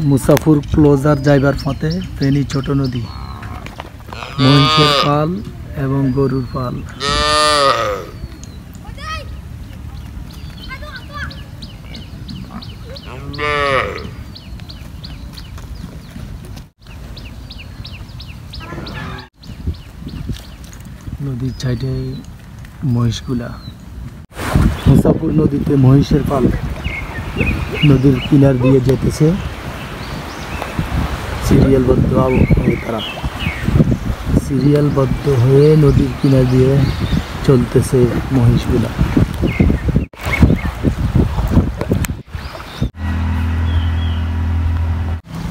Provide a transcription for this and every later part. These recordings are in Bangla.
মুসাফুর ক্লোজার যাইবার পথে ফেনী ছোট নদী, মহিষের পাল এবং গরুর পাল। নদীর সাইডে মহিষগুলা। মুসাফুর নদীতে মহিষের পাল নদীর কিনার দিয়ে যেতেছে সিরিয়ালবদ্ধ হয়ে, তারা সিরিয়ালবদ্ধ হয়ে নদীর কিনার দিয়ে চলতেছে মহিষগুলা।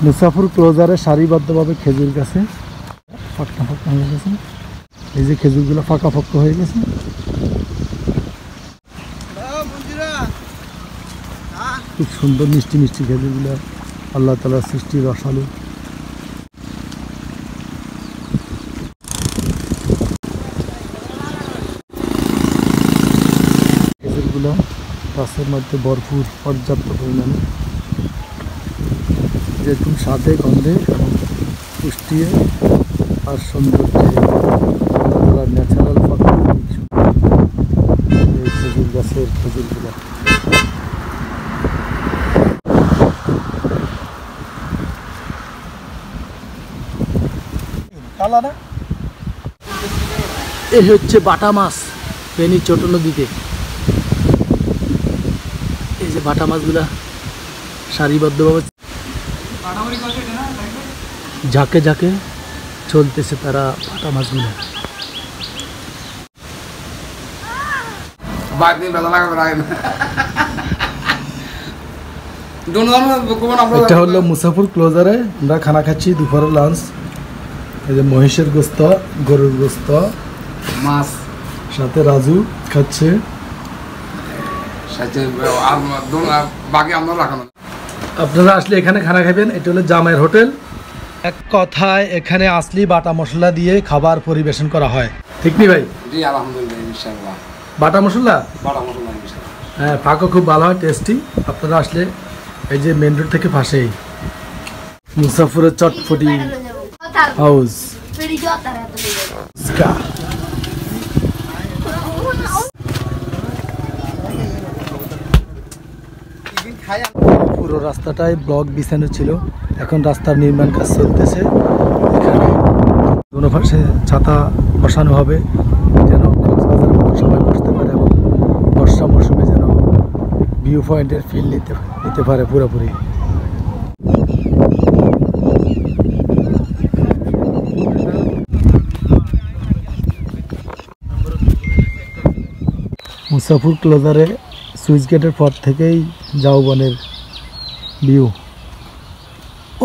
মুসাফুর ক্লোজারে সারিবদ্ধভাবে খেজুর গাছে ফাঁকা ফাঁকা হয়ে গেছে। এই যে খেজুরগুলো ফাঁকা ফাঁকা হয়ে গেছে। খুব সুন্দর মিষ্টি মিষ্টি খেজুরগুলো, আল্লাহ তাআলার সৃষ্টি, রসালো। খেজুরগুলো গাছের মধ্যে ভরপুর, পর্যাপ্ত পরিমাণে, যেরকম স্বাদে, গন্ধে এবং পুষ্টি আর সৌন্দর্যে ন্যাচারাল এই খেজুর গাছের খেজুরগুলো। এই হচ্ছে বাটা মাছ ফেনী ছোট নদীতে। এই যে বাটা মাছগুলা সারিবদ্ধভাবে ঝাঁকে ঝাঁকে চলতেছে তারা বাটা মাছগুলো। এটা হলো মুসাফুর ক্লোজারে আমরা খানা খাচ্ছি, দুপুরের লাঞ্চ। এই যে মহিষের গোস্ত, গরুর গোস্ত, মাছ, সাথে রাজু খাচ্ছে। আপনারা আসলে এখানে খানা খাবেন। এটা হলো জামাইয়ের হোটেল। এক কথায় এখানে আসলে বাটা মশলা দিয়ে খাবার পরিবেশন করা হয়, ঠিক নি ভাই? জি আলহামদুলিল্লাহ, ইনশাআল্লাহ। বাটা মশলা, বাটা মশলা ইনশাআল্লাহ। হ্যাঁ, পাকও খুব ভালো হয়, টেস্টি। আপনারা আসলে এই যে মেন রোড থেকে পাশেই মুসাফুরের চটপটি হাউস। পুরো রাস্তাটাই ব্লক বিছানো ছিল, এখন রাস্তার নির্মাণ কাজ চলতেছে। এখানে কোনো পাশে ছাতা বসানো হবে যেন কক্সবাজারের মতো সবাই বসতে পারে এবং বর্ষা মৌসুমে যেন ভিউ পয়েন্টের ফিল নিতে পারে পুরোপুরি। মুসাফুর ক্লোজারে সুইচ গেটের পর থেকেই ঝাউবনের ভিউ,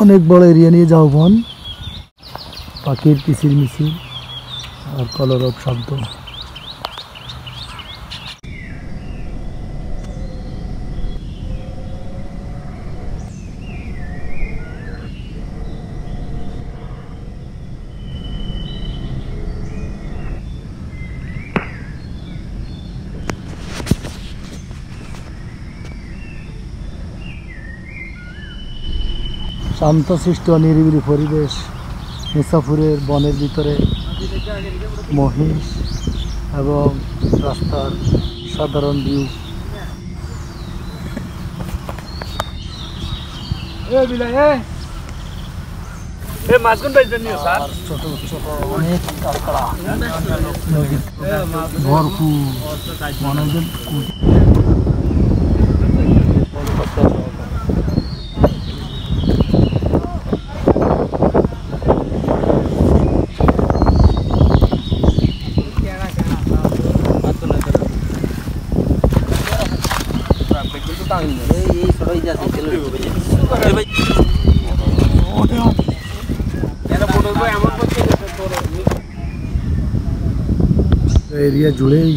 অনেক বড় এরিয়া নিয়ে ঝাউবন, পাখির কিচির মিচির আর কলরব শব্দ। শান্তশিষ্ট নিরিবিলি পরিবেশ, মুসাফুরের বনের ভিতরে মহিষ এবং রাস্তার সাধারণ ভিউ। ছোট ছোট অনেক কাঁকড়া, ভরপুর মানুষজন। এরিয়া জুড়েই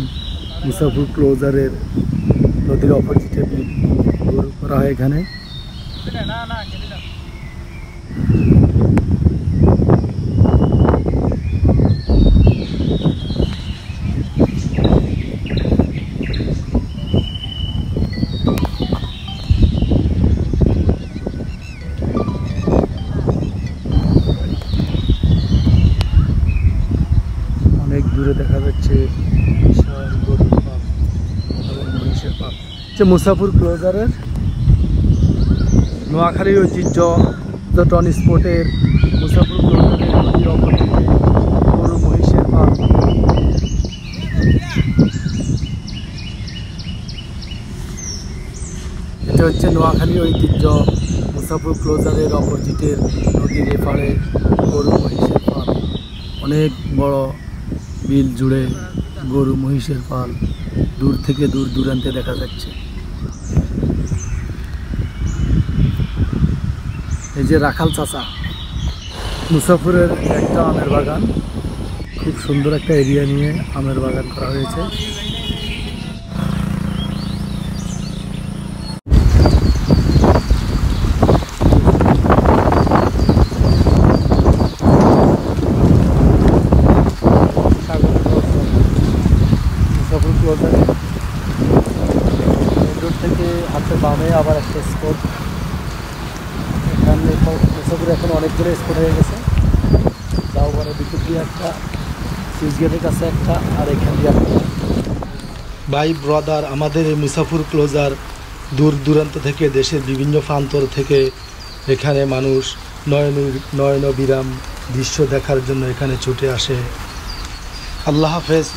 মুসাফুর ক্লোজারের নদীর অপোজিটে করা হয় এখানে। যে মুসাফির ক্লোজারের নোয়াখালীর ঐতিহ্য পর্যটন স্পটের মুসাফির ক্লোজারের নদীর অপরদিকে গরু মহিষের পাল। এটা হচ্ছে নোয়াখালীর ঐতিহ্য মুসাফির ক্লোজারের অপোজিটের নদীর এপারে গরু মহিষের পাল। অনেক বড় বিল জুড়ে গরু মহিষের পাল দূর থেকে দূর দূরান্তে দেখা যাচ্ছে। এই যে রাখাল চাচা, মুসাফিরের একটা আমের বাগান, খুব সুন্দর একটা এরিয়া নিয়ে আমের বাগান করা হয়েছে। মুসাফির ক্লোজারে মেন রোড থেকে হাতের বামে আবার একটা স্পট। এখানে মুসাফির এখন অনেকগুলো স্পট হয়ে গেছে। দাওবারের ভিতর দিয়ে একটা, সুইচ গেটের কাছে একটা, আর এখান দিয়ে একটা। ভাই ব্রাদার, আমাদের এই মুসাফির ক্লোজার দূর দূরান্ত থেকে, দেশের বিভিন্ন প্রান্তর থেকে এখানে মানুষ নয়নবিরাম দৃশ্য দেখার জন্য এখানে ছুটে আসে। আল্লাহ হাফেজ।